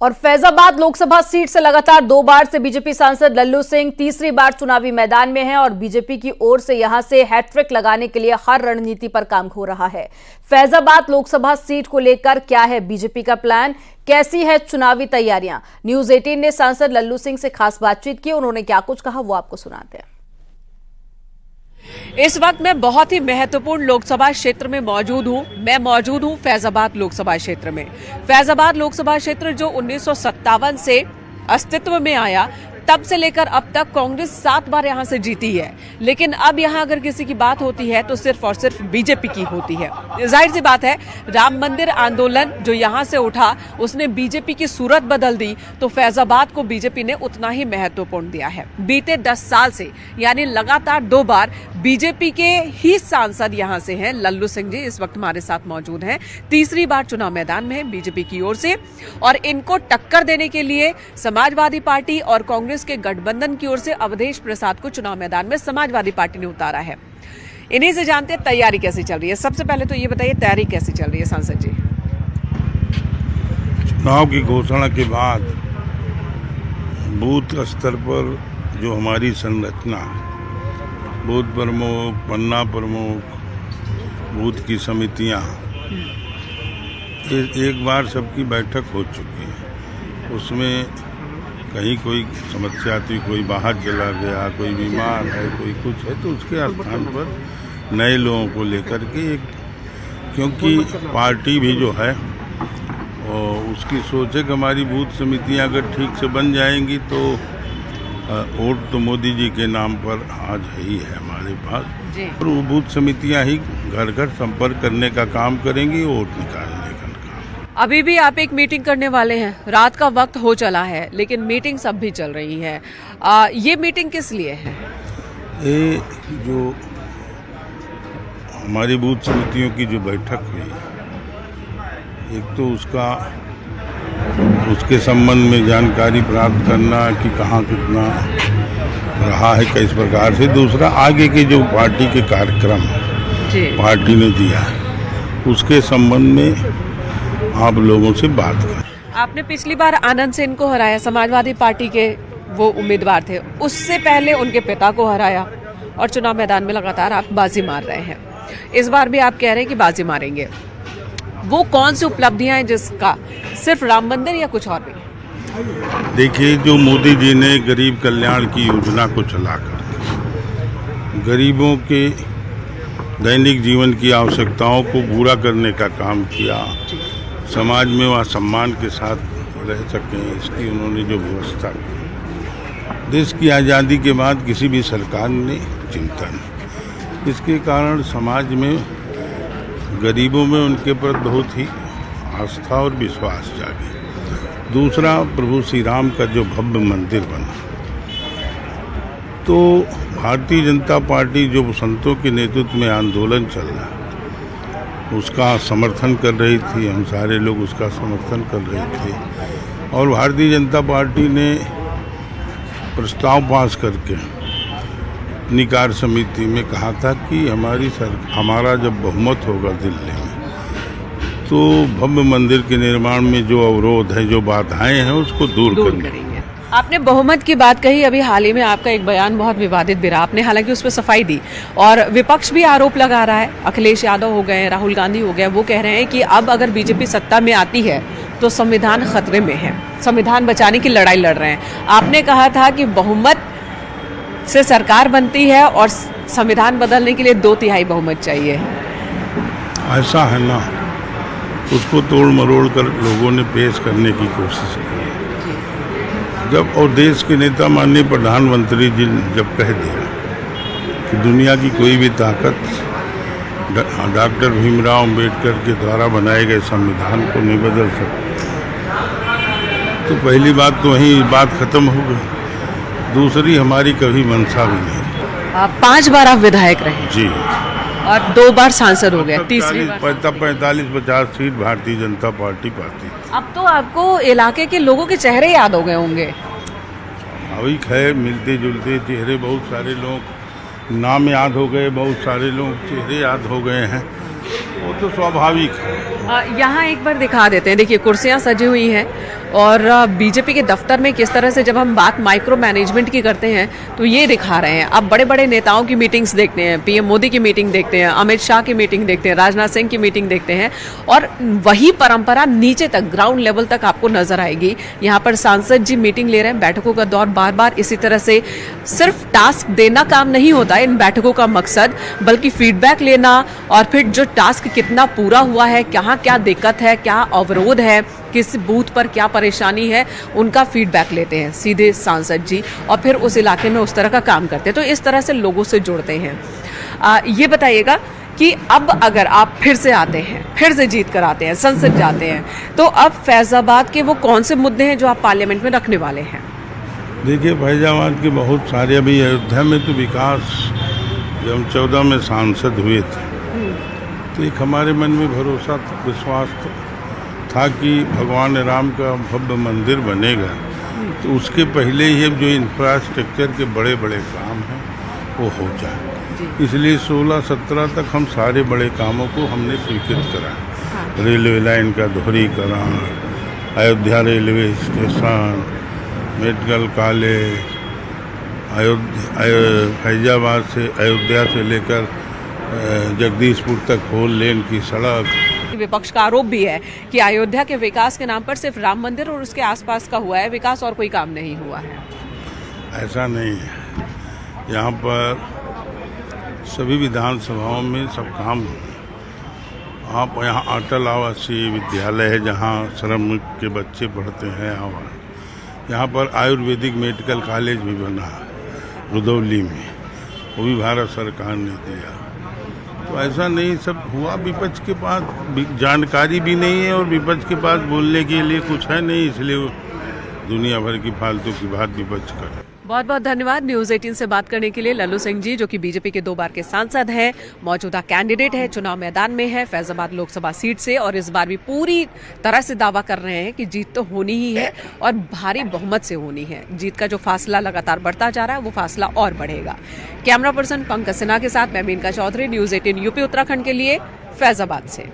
और फैजाबाद लोकसभा सीट से लगातार 2 बार से बीजेपी सांसद लल्लू सिंह तीसरी बार चुनावी मैदान में हैं और बीजेपी की ओर से यहां से हैट्रिक लगाने के लिए हर रणनीति पर काम हो रहा है। फैजाबाद लोकसभा सीट को लेकर क्या है बीजेपी का प्लान, कैसी है चुनावी तैयारियां? न्यूज 18 ने सांसद लल्लू सिंह से खास बातचीत की। उन्होंने क्या कुछ कहा वो आपको सुनाते हैं। इस वक्त मैं बहुत ही महत्वपूर्ण लोकसभा क्षेत्र में मौजूद हूं। मैं मौजूद हूं फैजाबाद लोकसभा क्षेत्र में। फैजाबाद लोकसभा क्षेत्र जो 1957 से अस्तित्व में आया, तब से लेकर अब तक कांग्रेस 7 बार यहां से जीती है, लेकिन अब यहां अगर किसी की बात होती है तो सिर्फ और सिर्फ बीजेपी की होती है। जाहिर सी बात है, राम मंदिर आंदोलन जो यहां से उठा उसने बीजेपी की सूरत बदल दी, तो फैजाबाद को बीजेपी ने उतना ही महत्वपूर्ण दिया है। बीते 10 साल से यानी लगातार 2 बार बीजेपी के ही सांसद यहां से हैं। लल्लू सिंह जी इस वक्त हमारे साथ मौजूद हैं, तीसरी बार चुनाव मैदान में है बीजेपी की ओर से, और इनको टक्कर देने के लिए समाजवादी पार्टी और कांग्रेस के गठबंधन की ओर से अवधेश प्रसाद को चुनाव मैदान में समाजवादी पार्टी ने उतारा है। इन्हीं से जानते हैं तैयारी कैसी चल रही है। सबसे पहले तो ये बताइए, तैयारी कैसी चल रही है सांसद जी? चुनाव की घोषणा के बाद बूथ स्तर पर जो हमारी संरचना, बूथ प्रमुख, पन्ना प्रमुख, बूथ की समितियां, एक बार सबकी बैठक हो चुकी है। उसमें कहीं कोई समस्या थी, कोई बाहर चला गया, कोई बीमार है, कोई कुछ है, तो उसके स्थान पर नए लोगों को लेकर के क्योंकि पार्टी भी जो है और उसकी सोच है कि हमारी बूथ समितियां अगर ठीक से बन जाएंगी तो वोट तो मोदी जी के नाम पर आज ही है हमारे पास, और वो बूथ समितियां ही घर घर संपर्क करने का काम करेंगी, वोट निकालने का काम। अभी भी आप एक मीटिंग करने वाले हैं, रात का वक्त हो चला है, लेकिन मीटिंग सब भी चल रही है। ये मीटिंग किस लिए है? ये जो हमारी बूथ समितियों की जो बैठक हुई, एक तो उसके संबंध में जानकारी प्राप्त करना कि कहाँ कितना रहा है, किस प्रकार से। दूसरा, आगे के जो पार्टी के कार्यक्रम पार्टी ने दिया है उसके संबंध में आप लोगों से बात कर। आपने पिछली बार आनंद सेन को हराया, समाजवादी पार्टी के वो उम्मीदवार थे, उससे पहले उनके पिता को हराया और चुनाव मैदान में लगातार आप बाजी मार रहे हैं। इस बार भी आप कह रहे हैं कि बाजी मारेंगे। वो कौन सी उपलब्धियां हैं जिसका, सिर्फ राम मंदिर या कुछ और भी? देखिए, जो मोदी जी ने गरीब कल्याण की योजना को चलाकर गरीबों के दैनिक जीवन की आवश्यकताओं को पूरा करने का काम किया, समाज में वह सम्मान के साथ रह सकें, इसकी उन्होंने जो व्यवस्था की, देश की आज़ादी के बाद किसी भी सरकार ने चिंता नहीं। इसके कारण समाज में गरीबों में उनके पर बहुत ही आस्था और विश्वास जागे। दूसरा, प्रभु श्री राम का जो भव्य मंदिर बना, तो भारतीय जनता पार्टी जो संतों के नेतृत्व में आंदोलन चल रहा है उसका समर्थन कर रही थी, हम सारे लोग उसका समर्थन कर रहे थे, और भारतीय जनता पार्टी ने प्रस्ताव पास करके अपनी कार्य समिति में कहा था कि हमारा जब बहुमत होगा दिल्ली में, तो भव्य मंदिर के निर्माण में जो अवरोध है, जो बाधाएं हैं, उसको दूर करेंगे। आपने बहुमत की बात कही। अभी हाल ही में आपका एक बयान बहुत विवादित भी रहा, आपने हालांकि उस पर सफाई दी, और विपक्ष भी आरोप लगा रहा है, अखिलेश यादव हो गए, राहुल गांधी हो गए, वो कह रहे हैं कि अब अगर बीजेपी सत्ता में आती है तो संविधान खतरे में है, संविधान बचाने की लड़ाई लड़ रहे हैं। आपने कहा था कि बहुमत से सरकार बनती है और संविधान बदलने के लिए 2/3 बहुमत चाहिए। ऐसा है ना, उसको तोड़ मरोड़ कर लोगों ने पेश करने की कोशिश की। जब और देश के नेता माननीय प्रधानमंत्री जी जब कह दिया कि दुनिया की कोई भी ताकत डॉक्टर भीमराव अम्बेडकर के द्वारा बनाए गए संविधान को नहीं बदल सकती, तो पहली बात तो वहीं बात खत्म हो गई। दूसरी, हमारी कभी मंशा भी नहीं। 5 बार आप विधायक रहे जी, और 2 बार सांसद हो गए, तीसरी बार 45-50 सीट भारतीय जनता पार्टी पाती। अब तो आपको इलाके के लोगों के चेहरे याद हो गए होंगे। स्वाभाविक है, मिलते जुलते चेहरे, बहुत सारे लोग नाम याद हो गए, बहुत सारे लोग चेहरे याद हो गए हैं, वो तो स्वाभाविक है। यहाँ एक बार दिखा देते हैं, देखिए कुर्सियाँ सजी हुई हैं और बीजेपी के दफ्तर में किस तरह से जब हम बात माइक्रो मैनेजमेंट की करते हैं तो ये दिखा रहे हैं। अब बड़े बड़े नेताओं की मीटिंग्स देखते हैं, पीएम मोदी की मीटिंग देखते हैं, अमित शाह की मीटिंग देखते हैं, राजनाथ सिंह की मीटिंग देखते हैं, और वही परंपरा नीचे तक ग्राउंड लेवल तक आपको नजर आएगी। यहाँ पर सांसद जी मीटिंग ले रहे हैं, बैठकों का दौर बार बार इसी तरह से। सिर्फ टास्क देना काम नहीं होता है इन बैठकों का मकसद, बल्कि फीडबैक लेना और फिर जो टास्क कितना पूरा हुआ है, कहाँ क्या दिक्कत है, क्या अवरोध है, किस बूथ पर क्या परेशानी है, उनका फीडबैक लेते हैं सीधे सांसद जी और फिर उस इलाके में उस तरह का काम करते हैं। तो इस तरह से लोगों से जुड़ते हैं। ये बताइएगा कि अब अगर आप फिर से आते हैं, फिर से जीत कर आते हैं, संसद जाते हैं, तो अब फैजाबाद के वो कौन से मुद्दे हैं जो आप पार्लियामेंट में रखने वाले हैं? देखिए, फैजाबाद के बहुत सारे, अभी अयोध्या में तो विकास, जब हम 14 में सांसद हुए थे तो एक हमारे मन में भरोसा था, विश्वास था कि भगवान राम का भव्य मंदिर बनेगा, तो उसके पहले ही अब जो इंफ्रास्ट्रक्चर के बड़े बड़े काम हैं वो हो जाए। इसलिए 16-17 तक हम सारे बड़े कामों को हमने स्वीकृत करा। रेलवे लाइन का दोहरीकरण, Ayodhya railway station, medical college, Faizabad से, अयोध्या से लेकर जगदीशपुर तक 4 लेन की सड़क। विपक्ष का आरोप भी है कि अयोध्या के विकास के नाम पर सिर्फ राम मंदिर और उसके आसपास का हुआ है विकास, और कोई काम नहीं हुआ है। ऐसा नहीं है, यहाँ पर सभी विधानसभाओं में सब काम हुए। आप यहाँ अटल आवासीय विद्यालय है जहाँ श्रमिक के बच्चे पढ़ते हैं। यहाँ पर आयुर्वेदिक मेडिकल कॉलेज भी बना है रुदौली में, वो भी भारत सरकार ने दिया। तो ऐसा नहीं सब हुआ, विपक्ष के पास जानकारी भी नहीं है और विपक्ष के पास बोलने के लिए कुछ है नहीं, इसलिए दुनिया भर की फालतू की बात विपक्ष करे। बहुत बहुत धन्यवाद न्यूज़ 18 से बात करने के लिए लल्लू सिंह जी, जो कि बीजेपी के 2 बार के सांसद हैं, मौजूदा कैंडिडेट है, चुनाव मैदान में है फैजाबाद लोकसभा सीट से, और इस बार भी पूरी तरह से दावा कर रहे हैं कि जीत तो होनी ही है और भारी बहुमत से होनी है। जीत का जो फासला लगातार बढ़ता जा रहा है वो फासला और बढ़ेगा। कैमरा पर्सन पंकज सिन्हा के साथ मैं मेनका चौधरी, न्यूज़ 18 यूपी उत्तराखंड के लिए फैजाबाद से।